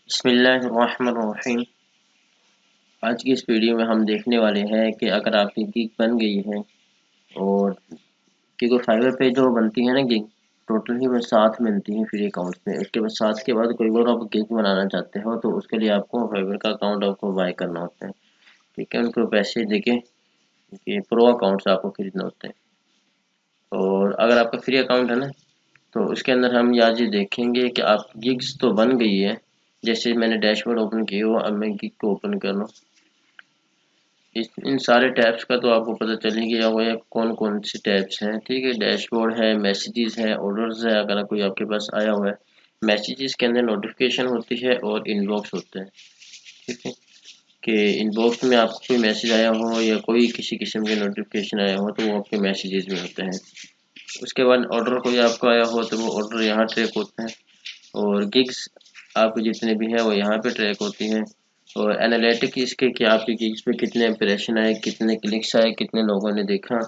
बिस्मिल्लाहिर्रहमानिर्रहीम। आज की इस वीडियो में हम देखने वाले हैं कि अगर आपकी गिग बन गई है और क्योंकि फाइवर पे जो बनती है ना गिग, टोटल ही वो 7 मिलती है फ्री अकाउंट में। उसके बाद 7 के बाद कोई और आप गिग बनाना चाहते हो तो उसके लिए आपको फाइवर का अकाउंट आपको बाय करना होता है। ठीक है, उनको पैसे देके ये प्रो अकाउंट्स आपको खरीदना होता है। और अगर आपका फ्री अकाउंट है ना, तो उसके अंदर हम आज ये देखेंगे कि आप गिग्स तो बन गई है। जैसे मैंने डैशबोर्ड ओपन किया हुआ, अब मैं गिग को ओपन कर लूँ। इन सारे टैब्स का तो आपको पता चल ही गया होगा कौन कौन से टैब्स हैं। ठीक है, डैशबोर्ड है, मैसेजेस है, ऑर्डर्स है। अगर कोई आपके पास आया हुआ है, मैसेजेस के अंदर नोटिफिकेशन होती है और इनबॉक्स होता है। ठीक है, कि इनबॉक्स में आपको कोई मैसेज आया हो या कोई किसी किस्म के नोटिफिकेशन आया हो तो वो आपके मैसेजेस में होते हैं। उसके बाद ऑर्डर कोई आपका आया हो तो वो ऑर्डर यहाँ ट्रैक होता है। और गिग्स आपके जितने भी हैं वो यहाँ पे ट्रैक होती हैं। और एनालिटिक इसके कि आपके गिग्स पे कितने इंप्रेशन आए, कितने क्लिक्स आए, कितने लोगों ने देखा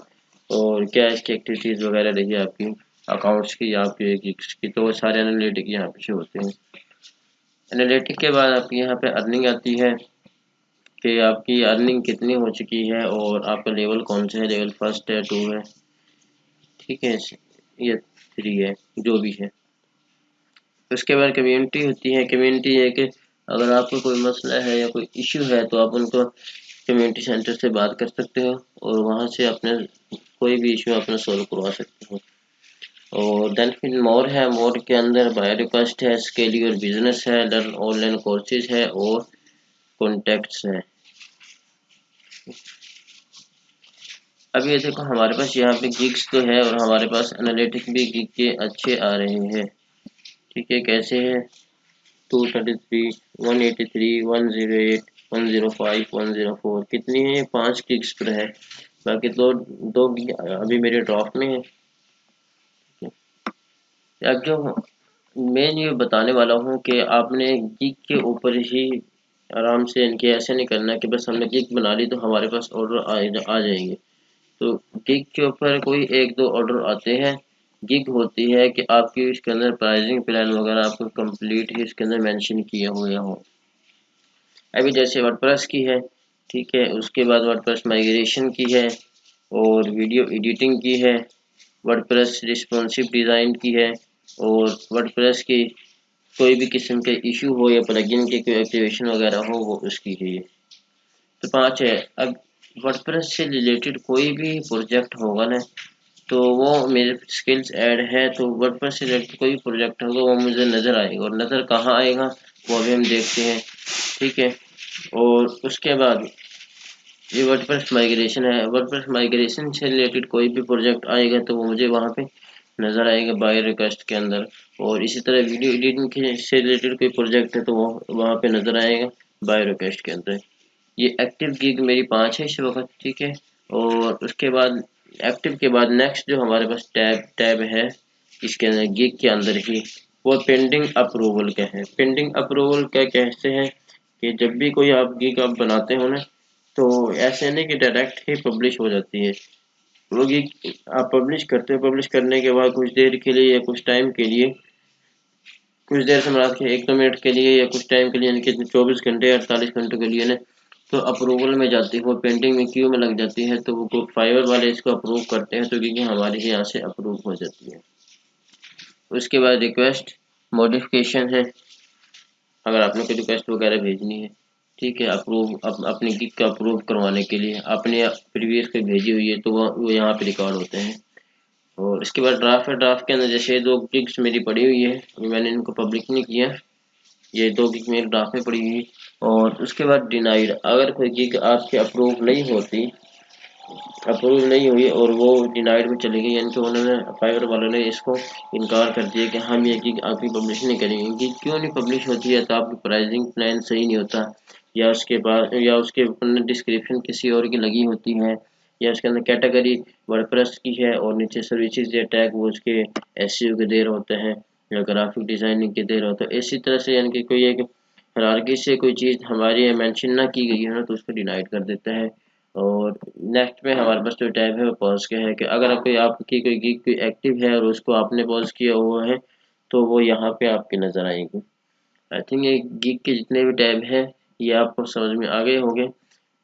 और क्या इसकी एक्टिविटीज़ वगैरह रही आपकी अकाउंट्स की या आपके गिग्स की, तो वो सारे एनालिटिक यहाँ पे शो होते हैं। एनालिटिक के बाद आपकी यहाँ पे अर्निंग आती है कि आपकी अर्निंग कितनी हो चुकी है और आपका लेवल कौन सा है, लेवल फर्स्ट है, 2 है, ठीक है, ये 3 है, जो भी है। उसके बाद कम्युनिटी होती है। कम्युनिटी है कि अगर आपको कोई मसला है या कोई इशू है तो आप उनको कम्युनिटी सेंटर से बात कर सकते हो और वहाँ से अपने कोई भी इशू अपना सॉल्व करवा सकते हो। और देन फिर मोर है। मोर के अंदर बाय रिक्वेस्ट है, स्केल योर बिजनेस है, लर्न ऑनलाइन कोर्सेज है और कॉन्टैक्ट्स है। अब ये देखो हमारे पास यहाँ पे गिग्स तो है और हमारे पास एनालिटिक भी गिग के अच्छे आ रहे हैं। ठीक है, कैसे है, 233, 183, 108, 105, 104 कितनी है, ये 5 गिग्स पर है। बाकी दो गिग अभी मेरे ड्रॉप में है। अब जो मैं ये बताने वाला हूँ कि आपने गिग के ऊपर ही आराम से इनके ऐसे नहीं करना कि बस हमने गिग बना ली तो हमारे पास ऑर्डर आ जाएंगे। तो गिग के ऊपर कोई एक दो ऑर्डर आते हैं। गिग होती है कि आपकी इसके अंदर प्राइसिंग प्लान वगैरह आपको कंप्लीट ही इसके अंदर मेंशन किया हुआ हो। अभी जैसे वर्डप्रेस की है, ठीक है, उसके बाद वर्डप्रेस माइग्रेशन की है और वीडियो एडिटिंग की है, वर्डप्रेस रिस्पॉन्सिव डिज़ाइन की है और वर्डप्रेस की कोई भी किस्म के इशू हो या प्लगइन के कोई एक्टिवेशन वगैरह हो वो उसकी है। ये तो 5 है। अब वर्डप्रेस से रिलेटेड कोई भी प्रोजेक्ट होगा ना, तो वो मेरे स्किल्स ऐड है तो वर्डप्रेस से रिलेटेड कोई प्रोजेक्ट होगा वो मुझे नज़र आएगा। और नज़र कहाँ आएगा वो अभी हम देखते हैं। ठीक है, और उसके बाद ये वर्डप्रेस माइग्रेशन है। वर्डप्रेस माइग्रेशन से रिलेटेड कोई भी प्रोजेक्ट आएगा तो वो मुझे वहाँ पे नज़र आएगा बाय रिक्वेस्ट के अंदर। और इसी तरह वीडियो एडिटिंग के से रिलेटेड कोई प्रोजेक्ट है तो वो वहाँ पे नज़र आएगा बाय रिक्वेस्ट के अंदर। ये एक्टिव गिग मेरी 5 है इस वक्त। ठीक है, और उसके बाद एक्टिव के बाद नेक्स्ट जो हमारे पास टैब है इसके अंदर गिग के अंदर ही, वो पेंडिंग अप्रूवल का है। पेंडिंग अप्रूवल क्या कहते हैं कि जब भी कोई आप गिग आप बनाते हो ना, तो ऐसे नहीं कि डायरेक्ट ही पब्लिश हो जाती है। वो गिग आप पब्लिश करते हो, पब्लिश करने के बाद कुछ देर के लिए या कुछ टाइम के लिए, कुछ देर से मिला के 1-2 मिनट के लिए या कुछ टाइम के लिए, यानी कि 24 घंटे 48 घंटों के लिए ना, तो अप्रूवल में जाती है, वो पेंडिंग में क्यू में लग जाती है। तो वो फाइवर वाले इसको अप्रूव करते हैं तो क्योंकि हमारे यहाँ से अप्रूव हो जाती है। उसके बाद रिक्वेस्ट मॉडिफिकेशन है, अगर आपने कोई रिक्वेस्ट वगैरह भेजनी है। ठीक है, अप्रूव अपनी गिग का अप्रूव करवाने के लिए आपने प्रीवियस को भेजी हुई है तो वो यहाँ पे रिकॉर्ड होते हैं। और इसके बाद ड्राफ्ट है। ड्राफ्ट के अंदर जैसे 2 गिग्स मेरी पड़ी हुई है, अभी मैंने इनको पब्लिक नहीं किया, ये 2 गिग मेरी ड्राफ्ट में पड़ी हुई। और उसके बाद डिनाइड, अगर कोई गिग आपकी अप्रूव नहीं हुई और वो डिनाइड में चली गई, यानी कि उन्होंने फाइवर वालों ने इसको इनकार कर दिया कि हम ये गिग आपकी पब्लिश नहीं करेंगे। गिग क्यों नहीं पब्लिश होती है, तो आपकी प्राइसिंग प्लान सही नहीं होता, या उसके बाद या उसके ऊपर डिस्क्रिप्शन किसी और की लगी होती है, या उसके अंदर कैटेगरी वर्डप्रेस की है और नीचे सर्विसेज या टैग वो उसके एसईओ के दे रहे होते हैं या ग्राफिक डिजाइनिंग के दे रहे होते हैं। इसी तरह से यानी कि कोई एक हायरार्की से कोई चीज़ हमारी मेंशन ना की गई है ना, तो उसको डिनाइड कर देता है। और नेक्स्ट में हमारे पास जो टैब है वो पॉज का है कि अगर आपकी कोई गिग कोई एक्टिव है और उसको आपने पॉज किया हुआ है तो वो यहाँ पे आपके नज़र आएगी। आई थिंक ये गिग के जितने भी टैब हैं ये आपको समझ में आ गए होंगे,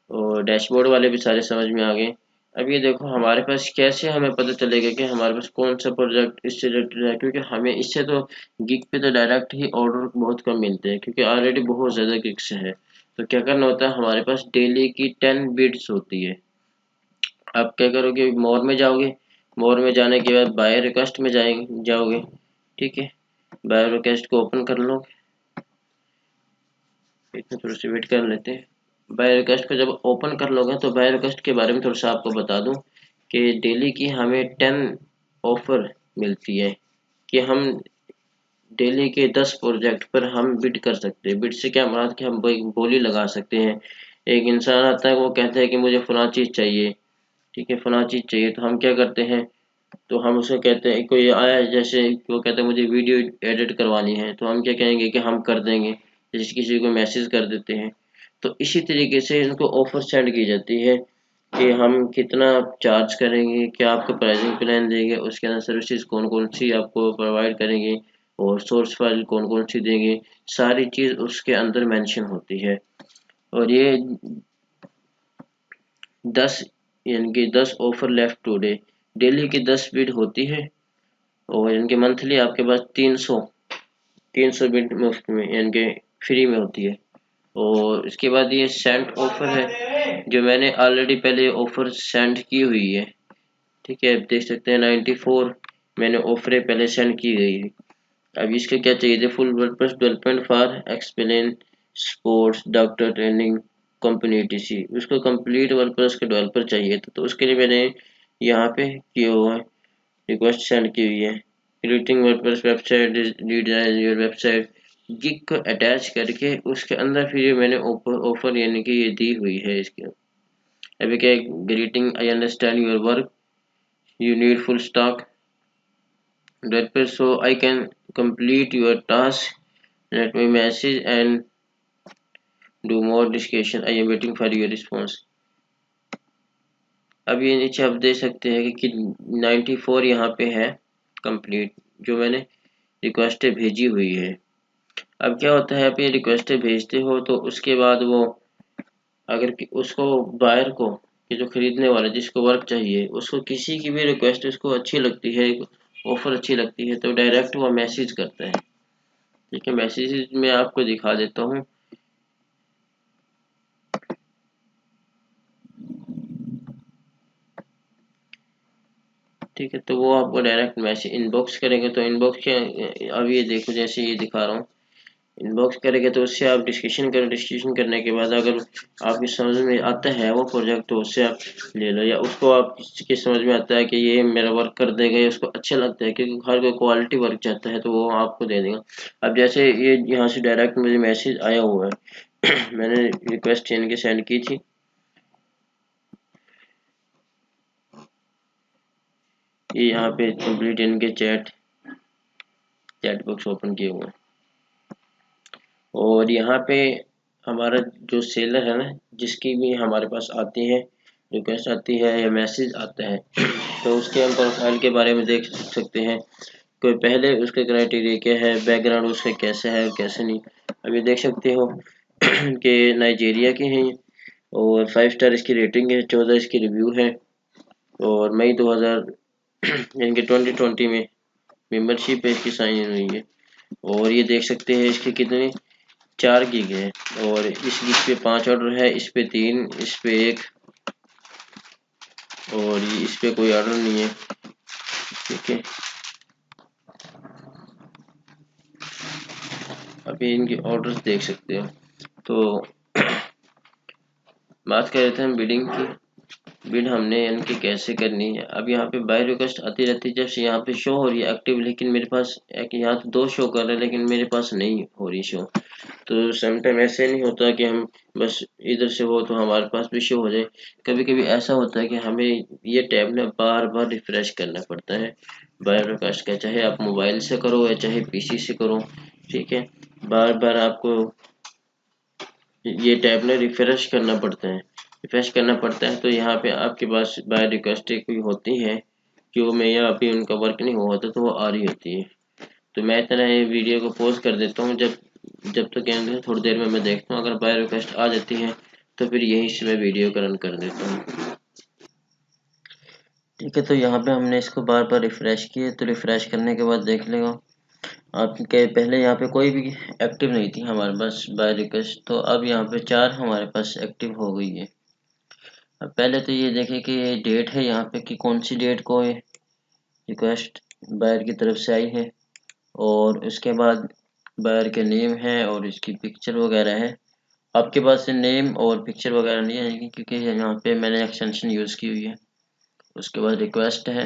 और डैशबोर्ड वाले भी सारे समझ में आ गए। अब ये देखो हमारे पास कैसे हमें पता चलेगा कि हमारे पास कौन सा प्रोजेक्ट इससे रिलेटेड है, क्योंकि हमें इससे तो गिग पे तो डायरेक्ट ही ऑर्डर बहुत कम मिलते हैं, क्योंकि ऑलरेडी बहुत ज़्यादा गिग्स है। तो क्या करना होता है, हमारे पास डेली की 10 बिट्स होती है। आप क्या करोगे, मोर में जाओगे, मोर में जाने के बाद बाय रिक्वेस्ट में जाओगे। ठीक है, बाय रिक्वेस्ट को ओपन कर लो। इतना थोड़ी सी वेट कर लेते हैं। बाय रिक्वेस्ट को जब ओपन कर लोगे तो बाय रिक्वेस्ट के बारे में थोड़ा सा आपको बता दूं कि डेली की हमें 10 ऑफर मिलती है कि हम डेली के 10 प्रोजेक्ट पर हम बिड कर सकते हैं। बिड से क्या मुराद कि हम एक बोली लगा सकते हैं। एक इंसान आता है, वो कहता है कि मुझे फलां चीज़ चाहिए। ठीक है, फलां चीज़ चाहिए, तो हम क्या करते हैं, तो हम उसको कहते हैं, कोई आया जैसे वो कहता है मुझे वीडियो एडिट करवानी है, तो हम क्या कहेंगे कि हम कर देंगे, जैसे किसी को मैसेज कर देते हैं। तो इसी तरीके से इनको ऑफर सेंड की जाती है कि हम कितना चार्ज करेंगे, क्या आपको प्राइसिंग प्लान देंगे, उसके अंदर सर्विसेज कौन कौन सी आपको प्रोवाइड करेंगे, और सोर्स फाइल कौन कौन सी देंगे, सारी चीज़ उसके अंदर मेंशन होती है। और ये 10 यानी कि 10 ऑफर लेफ्ट टुडे, डेली की 10 बिड होती है, और इनके मंथली आपके पास 300 बिट मुफ्त में यानी कि फ्री में होती है। और इसके बाद ये सेंड ऑफर है, जो मैंने ऑलरेडी पहले ऑफर सेंड की हुई है। ठीक है, आप देख सकते हैं 94 मैंने ऑफरें पहले सेंड की गई है। अब इसके क्या चाहिए थे, full WordPress development for explain sports doctor training company TC, उसको कंप्लीट वर्डप्रेस के डेवलपर चाहिए था, तो उसके लिए मैंने यहाँ पे किया हुआ है, रिक्वेस्ट सेंड की हुई है। Creating WordPress website design your website, gig को अटैच करके उसके अंदर फिर ये मैंने ऑफर यानी कि ये दी हुई है इसके। अभी क्या, greeting I understand your work, you need full stock WordPress so I can complete your task, let me message and do more discussion, I am waiting for your response। अब ये नीचे आप देख सकते हैं कि 94 यहाँ पे है कंप्लीट, जो मैंने रिक्वेस्ट भेजी हुई है। अब क्या होता है, आप ये रिक्वेस्ट भेजते हो तो उसके बाद वो अगर उसको बायर को, कि जो खरीदने वाला जिसको वर्क चाहिए, उसको किसी की भी रिक्वेस्ट उसको अच्छी लगती है, ऑफर अच्छी लगती है, तो डायरेक्ट वो मैसेज करता है। ठीक है, मैसेज में आपको दिखा देता हूँ। ठीक है, तो वो आपको डायरेक्ट मैसेज इनबॉक्स करेंगे, तो इनबॉक्स के अब ये देखो जैसे ये दिखा रहा हूँ, इनबॉक्स करेंगे तो उससे आप डिस्कशन करें, डिस्कशन करने के बाद अगर आपकी समझ में आता है वो प्रोजेक्ट, तो उससे आप ले लो, या उसको आप किसी समझ में आता है कि ये मेरा वर्क कर देगा, या उसको अच्छा लगता है, क्योंकि हर कोई क्वालिटी वर्क चाहता है, तो वो आपको दे देगा। अब जैसे ये यहाँ से डायरेक्ट मुझे मैसेज आया हुआ है मैंने रिक्वेस्ट इनके सेंड की थी, ये यहाँ पे कंप्लीट इनके चैट बॉक्स ओपन किए हुए हैं, और यहाँ पे हमारा जो सेलर है ना, जिसकी भी हमारे पास आती है रिक्वेस्ट आती है या मैसेज आता है तो उसके हम प्रोफाइल के बारे में देख सकते हैं, कोई पहले उसके क्राइटेरिया क्या है, बैकग्राउंड उसका कैसा है कैसे नहीं। अभी देख सकते हो कि नाइजीरिया के हैं, और 5 स्टार इसकी रेटिंग है, 14 इसकी रिव्यू है, और मई 2000 यानी कि 2020 में मेंबरशिप है इसकी साइन हुई है। और ये देख सकते हैं इसके कितने 4 गीग है, और इस गीग पे 5 ऑर्डर है, इस पे 3, इस पे 1, और इस पे कोई ऑर्डर नहीं है। ठीक है, अभी इनके ऑर्डर्स देख सकते हो। तो बात कर रहे थे हम बिडिंग की, बिड हमने इनकी कैसे करनी है। अब यहाँ पे बाय रिक्वेस्ट आती रहती है, जैसे यहाँ पे शो हो रही है एक्टिव, लेकिन मेरे पास यहाँ तो 2 शो कर रहे हैं, लेकिन मेरे पास नहीं हो रही शो। तो समटाइम ऐसे नहीं होता कि हम बस इधर से हो तो हमारे पास भी शो हो जाए, कभी कभी ऐसा होता है कि हमें ये टैब ना बार बार रिफ्रेश करना पड़ता है बाय रिक्वेस्ट का, चाहे आप मोबाइल से करो या चाहे पीसी से करो। ठीक है, बार बार आपको ये टैब ना रिफ्रेश करना पड़ता है, तो यहाँ पे आपके पास बाय रिक्वेस्ट कोई होती है, जो मैं यहाँ अभी उनका वर्क नहीं हुआ होता तो वो आ रही होती है। तो मैं इतना ये वीडियो को पॉज कर देता हूँ, जब जब तक गेम थोड़ी देर में मैं देखता हूँ, अगर बाय रिक्वेस्ट आ जाती है तो फिर यहीं से मैं वीडियो को रन कर देता हूँ। ठीक है, तो यहाँ पे हमने इसको बार बार रिफ्रेश किए, तो रिफ्रेश करने के बाद देख लेगा आपके पहले यहाँ पे कोई भी एक्टिव नहीं थी हमारे पास बाय रिक्वेस्ट, तो अब यहाँ पे 4 हमारे पास एक्टिव हो गई है। अब पहले तो ये देखें कि ये डेट है यहाँ पे कि कौन सी डेट को रिक्वेस्ट बायर की तरफ से आई है, और उसके बाद बायर के नेम है और इसकी पिक्चर वगैरह है। आपके पास नेम और पिक्चर वगैरह नहीं आएगी क्योंकि यहाँ पे मैंने एक्सटेंशन यूज़ की हुई है। उसके बाद रिक्वेस्ट है,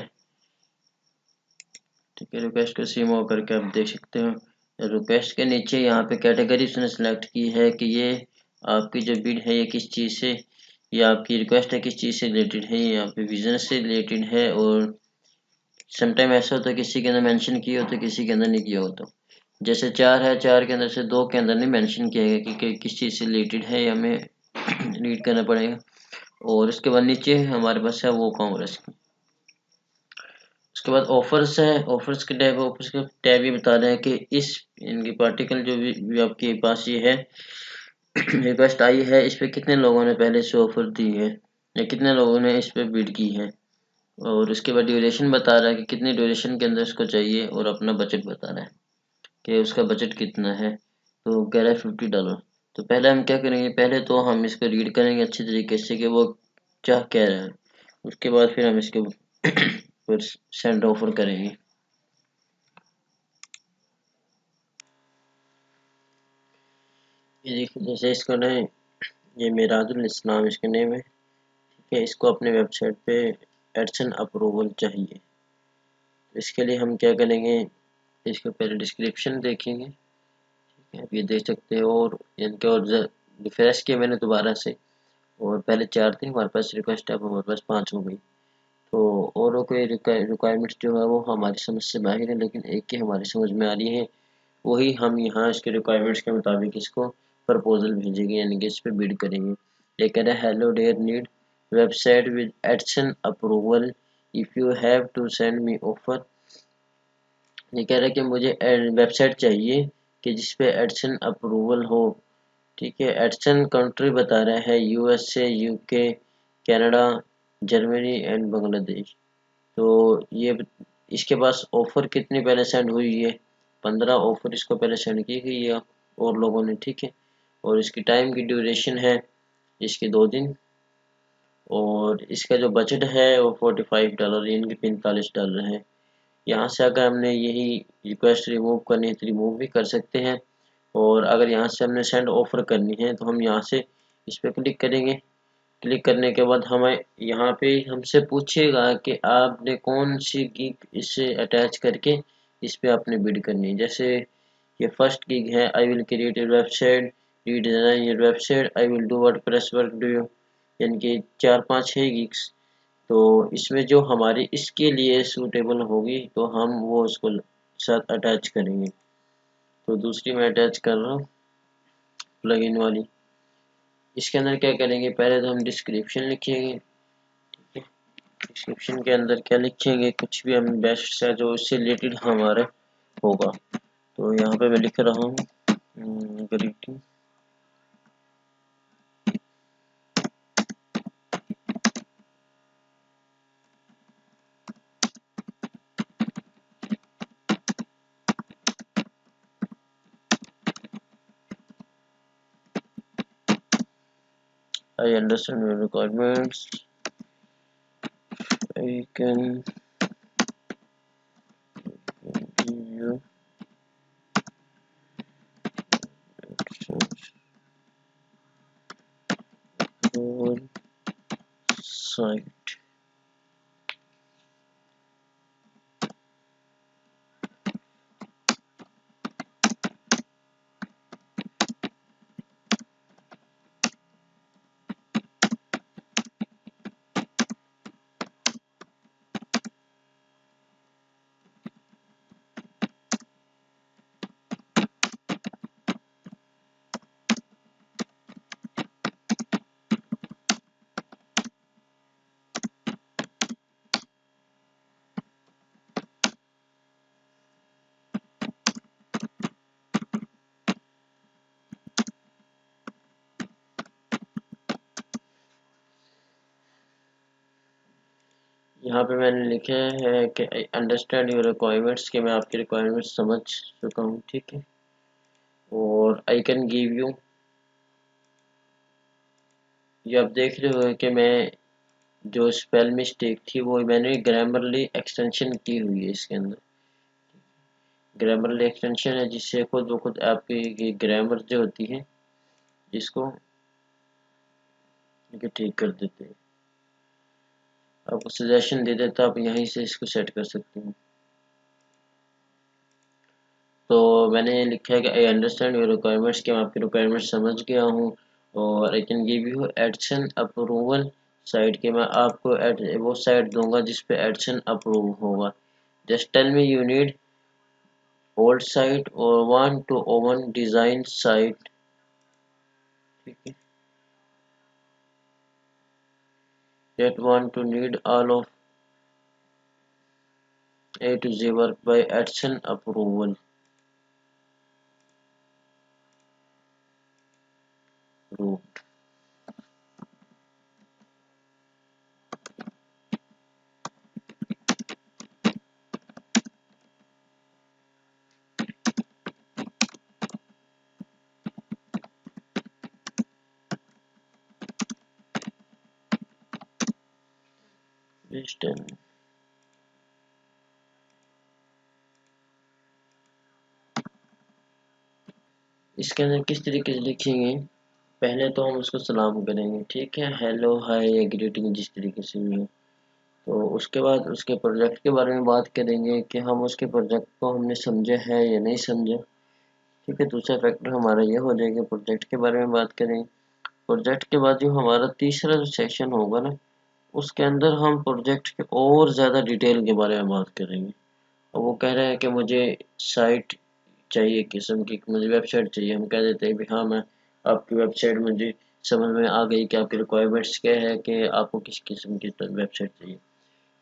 ठीक है, रिक्वेस्ट को सीमो करके आप देख सकते हो। रिक्वेस्ट के नीचे यहाँ पे कैटेगरी उसने सेलेक्ट की है कि ये आपकी जो बिड है ये किस चीज़ से, ये आपकी रिक्वेस्ट है किस चीज़ से रिलेटेड है, ये यहाँ पे बिजनेस से रिलेटेड है। और समटाइम ऐसा होता है किसी के अंदर मेंशन किया होता है, किसी के अंदर नहीं किया होता। जैसे 4 है, 4 के अंदर से 2 के अंदर नहीं मेंशन किया गया कि किस चीज़ से रिलेटेड है, ये हमें रीड करना पड़ेगा। और उसके बाद नीचे हमारे पास है वो कांग्रेस की। उसके बाद ऑफर्स है, ऑफर्स के टैब ये बता रहे हैं कि इस इनकी पार्टिकल जो भी आपके पास ये है रिक्वेस्ट आई है, इस पे कितने लोगों ने पहले से ऑफर दी है या कितने लोगों ने इस पे बिड की है। और उसके बाद ड्यूरेशन बता रहा है कि कितनी ड्यूरेशन के अंदर उसको चाहिए, और अपना बजट बता रहा है कि उसका बजट कितना है। तो कह रहा है $50। तो पहले हम क्या करेंगे, पहले तो हम इसको रीड करेंगे अच्छी तरीके से कि वो क्या कह रहा है। उसके बाद फिर हम इसके फिर सेंड ऑफर करेंगे। ये देखिए, जैसे इसका नेम, ये मिराजुल इस्लाम इसका नेम है, ठीक है। इसको अपने वेबसाइट पे एडसन अप्रूवल चाहिए। तो इसके लिए हम क्या करेंगे, इसको पहले डिस्क्रिप्शन देखेंगे, ठीक है, आप ये देख सकते हो। और इनके और रिफ्रेश किया मैंने दोबारा से, और पहले 4 थे हमारे पास रिक्वेस्ट, अब हमारे पास 5 हो गई। तो औरों के रिक्वायरमेंट्स जो है वो हमारी समझ से बाहर है, लेकिन एक की हमारी समझ में आ रही है, वही हम यहाँ इसके रिक्वायरमेंट्स के मुताबिक इसको प्रपोजल भेजेंगे, यानी कि इस पर बिड करेंगे। ये कह रहा है hello dear need website with AdSense approval if you have to send me offer. ये कह रहा है कि मुझे वेबसाइट चाहिए कि जिस पे एडसन अप्रूवल हो, ठीक है। एडसन कंट्री बता रहा है USA, UK, Canada, Germany and Bangladesh. तो ये इसके पास ऑफर कितनी पहले सेंड हुई है, 15 ऑफर इसको पहले सेंड की गई है और लोगों ने, ठीक है। और इसकी टाइम की ड्यूरेशन है इसके 2 दिन, और इसका जो बजट है वो $45 यानी कि $45 है। यहाँ से अगर हमने यही रिक्वेस्ट रिमूव करनी है तो रिमूव भी कर सकते हैं, और अगर यहाँ से हमने सेंड ऑफर करनी है तो हम यहाँ से इस पर क्लिक करेंगे। क्लिक करने के बाद हमें यहाँ पे हमसे पूछेगा कि आपने कौन सी गिग इससे अटैच करके इस पे आपने बिड करनी है। जैसे ये फर्स्ट गिग है, I will create a website, redesign your website, I will do WordPress work do you, यानी कि 4-5 है गिग्स। तो इसमें जो हमारी इसके लिए सूटेबल होगी तो हम वो उसको साथ अटैच करेंगे। तो दूसरी मैं अटैच कर रहा हूँ प्लगइन वाली। इसके अंदर क्या करेंगे, पहले तो हम डिस्क्रिप्शन लिखेंगे, ठीक है। डिस्क्रिप्शन के अंदर क्या लिखेंगे, कुछ भी हम बेस्ट सा जो इससे रिलेटेड हमारा होगा। तो यहाँ पे मैं लिख रहा हूँ greeting, I understand your requirements, I can give you your site। यहाँ पे मैंने लिखा है कि आई अंडरस्टैंड योर रिक्वायरमेंट्स, कि मैं आपकी रिक्वायरमेंट्स समझ चुका हूँ, ठीक है। और आई कैन गिव यू, ये आप देख रहे हो कि मैं जो स्पेल मिस्टेक थी वो मैंने ग्रामरली एक्सटेंशन की हुई है इसके अंदर। ग्रामरली एक्सटेंशन है जिससे खुद ब खुद आपकी ग्रामर जो होती है जिसको ठीक कर देते हैं। आपको सजेशन दे देता, आप यहीं से इसको सेट कर सकते हैं। तो मैंने लिखा है कि आई अंडरस्टैंड योर रिक्वायरमेंट्स, कि मैं आपकी रिक्वायरमेंट समझ गया हूँ। और I can give you edition approval site, के मैं आपको वो साइट दूंगा जिस पे एडिशन अप्रूव होगा। Just tell me you need old site और want to own design site, ठीक है। that want to need all of A to Z work by action approval route. This done. इसके अंदर किस तरीके से लिखेंगे, पहले तो हम उसको सलाम करेंगे, ठीक है, हेलो हाय या ग्रीटिंग जिस तरीके से भी हो। तो उसके बाद उसके प्रोजेक्ट के बारे में बात करेंगे कि हम उसके प्रोजेक्ट को हमने समझा है या नहीं समझा, ठीक है। दूसरा फैक्टर हमारा ये हो जाएगा, प्रोजेक्ट के बारे में बात करेंगे। प्रोजेक्ट के बाद जो हमारा तीसरा जो सेक्शन होगा ना, उसके अंदर हम प्रोजेक्ट के और ज़्यादा डिटेल के बारे में बात करेंगे। और वो कह रहे हैं कि मुझे साइट चाहिए, किस्म की मुझे वेबसाइट चाहिए। हम कह देते हैं भी हाँ, मैं आपकी वेबसाइट मुझे समझ में आ गई कि आपकी रिक्वायरमेंट्स क्या है, कि आपको किस किस्म की वेबसाइट चाहिए।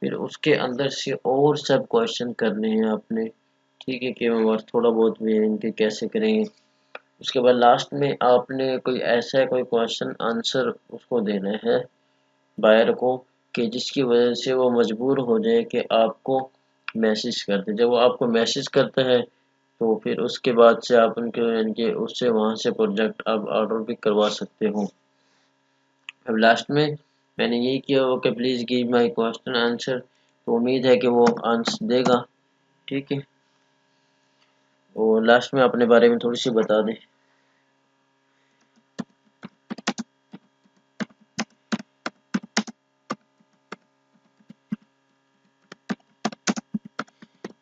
फिर उसके अंदर से और सब क्वेश्चन करने हैं आपने, ठीक है, कि हम थोड़ा बहुत भी इनके कैसे करेंगे। उसके बाद लास्ट में आपने कोई ऐसा कोई क्वेश्चन आंसर उसको देना है बायर को, कि जिसकी वजह से वो मजबूर हो जाए कि आपको मैसेज कर दे। जब वो आपको मैसेज करता है तो फिर उसके बाद से आप उनके इनके उससे वहाँ से प्रोजेक्ट आप ऑर्डर भी करवा सकते हो। अब लास्ट में मैंने यही किया हो कि please give my question answer, तो उम्मीद है कि वो आंसर देगा, ठीक है। और लास्ट में अपने बारे में थोड़ी सी बता दें।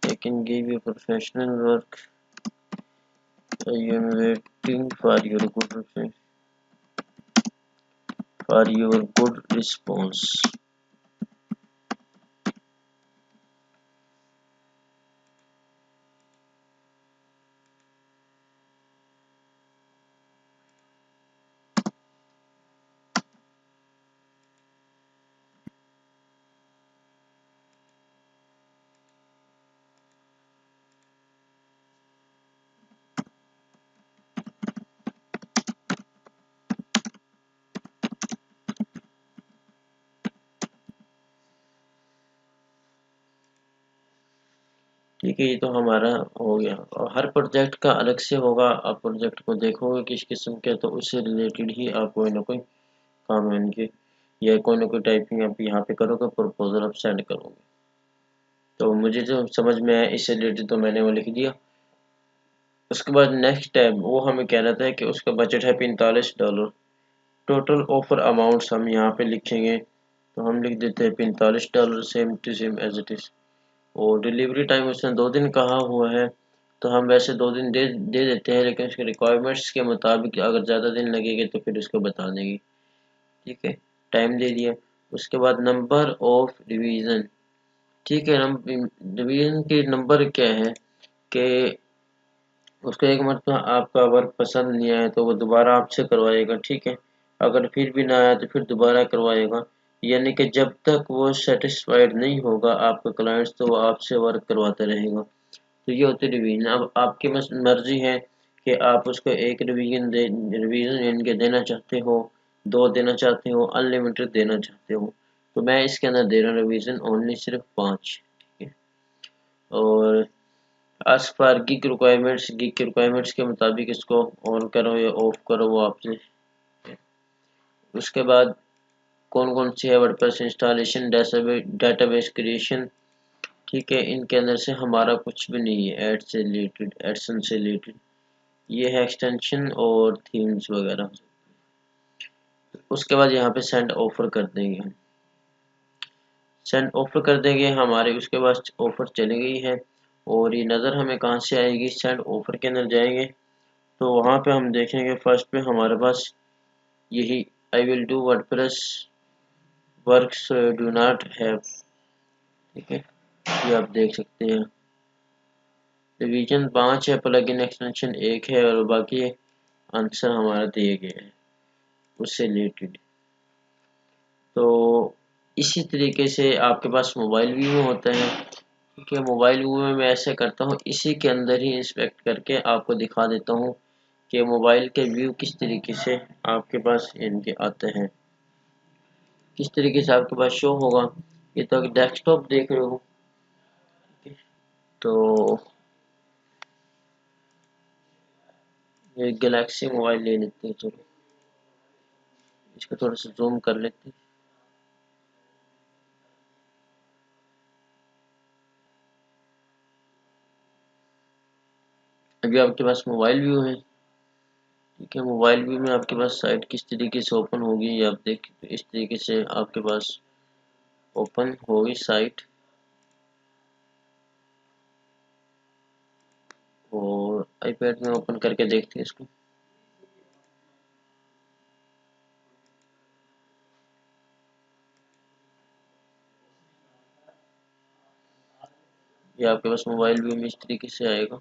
I can give you professional work. I am waiting for your good response. ठीक है, ये तो हमारा हो गया। और हर प्रोजेक्ट का अलग से होगा, आप प्रोजेक्ट को देखोगे किस किस्म के, तो उससे रिलेटेड ही आप कोई ना कोई काम इनके या कोई ना कोई टाइपिंग आप यहाँ पे करोगे, प्रपोजल आप सेंड करोगे। तो मुझे जो समझ में आया इससे रिलेटेड तो मैंने वो लिख दिया। उसके बाद नेक्स्ट टैब वो हमें कह रहा था कि उसका बजट है $45। टोटल ऑफर अमाउंट्स हम यहाँ पे लिखेंगे, तो हम लिख देते हैं $45, same to same as it is. और डिलीवरी टाइम उसने 2 दिन कहा हुआ है, तो हम वैसे 2 दिन दे देते हैं, लेकिन उसके रिक्वायरमेंट्स के मुताबिक अगर ज़्यादा दिन लगेंगे तो फिर उसको बता देंगे, ठीक है। टाइम दे दिया। उसके बाद नंबर ऑफ रिवीजन, ठीक है। रिवीजन के नंबर क्या है कि उसको एक मरतबा आपका वर्क पसंद नहीं आया तो वो दोबारा आपसे करवाएगा, ठीक है। अगर फिर भी ना आया तो फिर दोबारा करवाएगा, यानी कि जब तक वो सेटिस्फाइड नहीं होगा आपका क्लाइंट्स, तो वो आपसे वर्क करवाता रहेगा। तो ये होती है रिवीजन। अब आपकी मर्जी है कि आप उसको एक रिवीजन इनके देना चाहते हो, 2 देना चाहते हो, अनलिमिटेड देना चाहते हो। तो मैं इसके अंदर दे रहा हूँ रिवीजन ओनली सिर्फ 5, ठीक है। और एज पर गिग के रिक्वायरमेंट्स के मुताबिक इसको ऑन करो या ऑफ करो, वो आपसे। उसके बाद कौन कौन सी है वर्डप्रेस इंस्टॉलेशन, डेटाबेस क्रिएशन, ठीक है। इनके अंदर से हमारा कुछ भी नहीं है एड से रिलेटेड, एडसन से रिलेटेड। ये है एक्सटेंशन और थीम्स वगैरह। उसके बाद यहाँ पे सेंड ऑफर कर देंगे हम, सेंड ऑफर कर देंगे हमारे। उसके बाद ऑफर चली गई है और ये नज़र हमें कहाँ से आएगी, सेंड ऑफर के अंदर जाएंगे तो वहाँ पे हम देखेंगे फर्स्ट पे हमारे पास यही I will do WordPress works do not have, ठीक है। ये आप देख सकते हैं रिवीजन 5 है, प्लगइन एक्सटेंशन 1 है और बाकी आंसर हमारा दिए गए हैं उससे रिलेटेड। तो इसी तरीके से आपके पास मोबाइल व्यू होता है, ठीक है। मोबाइल व्यू में मैं ऐसे करता हूँ, इसी के अंदर ही इंस्पेक्ट करके आपको दिखा देता हूँ कि मोबाइल के व्यू किस तरीके से आपके पास इनके आते हैं, किस तरीके से आपके पास शो होगा। ये तो डेस्कटॉप देख रहे हो, तो ये गैलेक्सी मोबाइल ले लेते हैं। चलो इसको थोड़ा सा जूम कर लेते हैं। अभी आपके पास मोबाइल व्यू है, ठीक है। मोबाइल व्यू में आपके पास साइट किस तरीके से ओपन होगी, ये आप देख, इस तरीके से आपके पास ओपन होगी साइट। और आईपैड में ओपन करके देखते हैं इसको। ये आपके पास मोबाइल व्यू में इस तरीके से आएगा।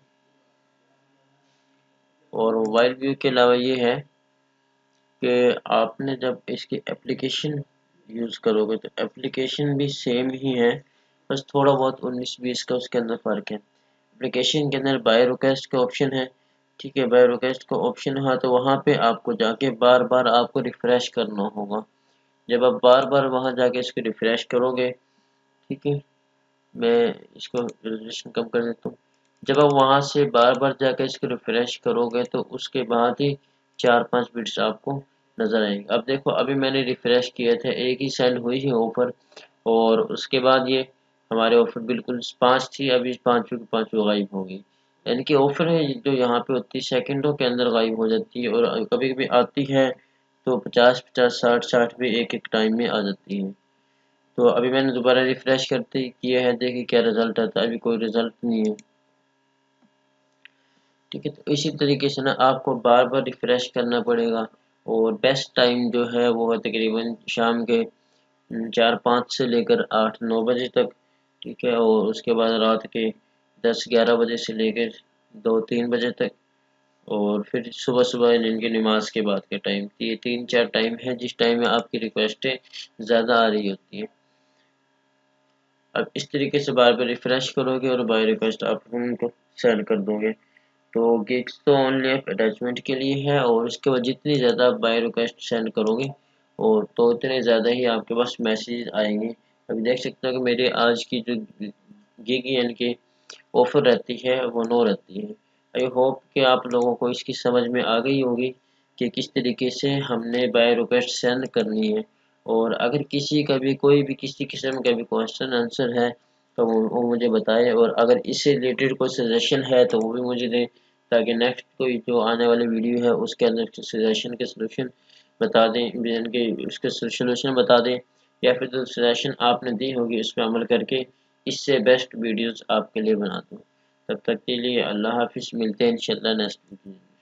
और मोबाइल व्यू के अलावा ये है कि आपने जब इसकी एप्लीकेशन यूज़ करोगे तो एप्लीकेशन भी सेम ही है, बस थोड़ा बहुत 19-20 का उसके अंदर फ़र्क है। एप्लीकेशन के अंदर बाय रिक्वेस्ट का ऑप्शन है, ठीक है। बाय रिक्वेस्ट का ऑप्शन है तो वहाँ पे आपको जाके बार बार आपको रिफ़्रेश करना होगा। जब आप बार बार वहाँ जाके इसको रिफ़्रेश करोगे, ठीक है, मैं इसको रेजोल्यूशन कम कर देता हूँ। जब आप वहाँ से बार बार जाकर इसको रिफ़्रेश करोगे तो उसके बाद ही 4-5 बिट्स आपको नज़र आएंगे। अब देखो अभी मैंने रिफ़्रेश किया था, एक ही सेंड हुई है ऑफ़र और उसके बाद ये हमारे ऑफ़र बिल्कुल 5 थी, अभी 5 की 5 गायब हो गई। यानी कि ऑफ़र है जो यहाँ पे होती है सेकंडों के अंदर गायब हो जाती है और कभी कभी आती है तो 50-50 60-60 भी एक एक टाइम में आ जाती है। तो अभी मैंने दोबारा रिफ्रेश करते ही किया है, देखिए क्या रिजल्ट आता है। अभी कोई रिजल्ट नहीं है, ठीक है। तो इसी तरीके से ना आपको बार बार रिफ्रेश करना पड़ेगा। और बेस्ट टाइम जो है वो है तकरीबन शाम के 4-5 से लेकर 8-9 बजे तक, ठीक है। और उसके बाद रात के 10-11 बजे से लेकर 2-3 बजे तक, और फिर सुबह सुबह इनकी नमाज के बाद का टाइम। ये 3-4 टाइम है जिस टाइम में आपकी रिक्वेस्टें ज़्यादा आ रही होती है। अब इस तरीके से बार बार रिफ्रेश करोगे और बाय रिक्वेस्ट आप उनको सेंड कर दोगे। तो गिग्स तो ओनली अटैचमेंट के लिए है और उसके बाद जितनी ज़्यादा आप बाय रिक्वेस्ट सेंड करोगे और तो उतने ज़्यादा ही आपके पास मैसेज आएंगे। अभी देख सकते हो कि मेरे आज की जो गिग यानी कि ऑफर रहती है वो 9 रहती है। आई होप कि आप लोगों को इसकी समझ में आ गई होगी कि किस तरीके से हमने बाय रिक्वेस्ट सेंड करनी है। और अगर किसी का भी कोई भी किसी किस्म का भी क्वेश्चन आंसर है तो वो मुझे बताए, और अगर इससे रिलेटेड कोई सजेशन है तो वो भी मुझे दें, ताकि नेक्स्ट कोई जो आने वाली वीडियो है उसके अंदर सजेशन के सलूशन बता दें, यानी कि उसके सलूशन बता दें, या फिर जो सजेशन आपने दी होगी उस पर अमल करके इससे बेस्ट वीडियोस आपके लिए बना दूँ। तब तक के लिए अल्लाह हाफिज़, मिलते हैं इंशाल्लाह नेक्स्ट वीडियो में।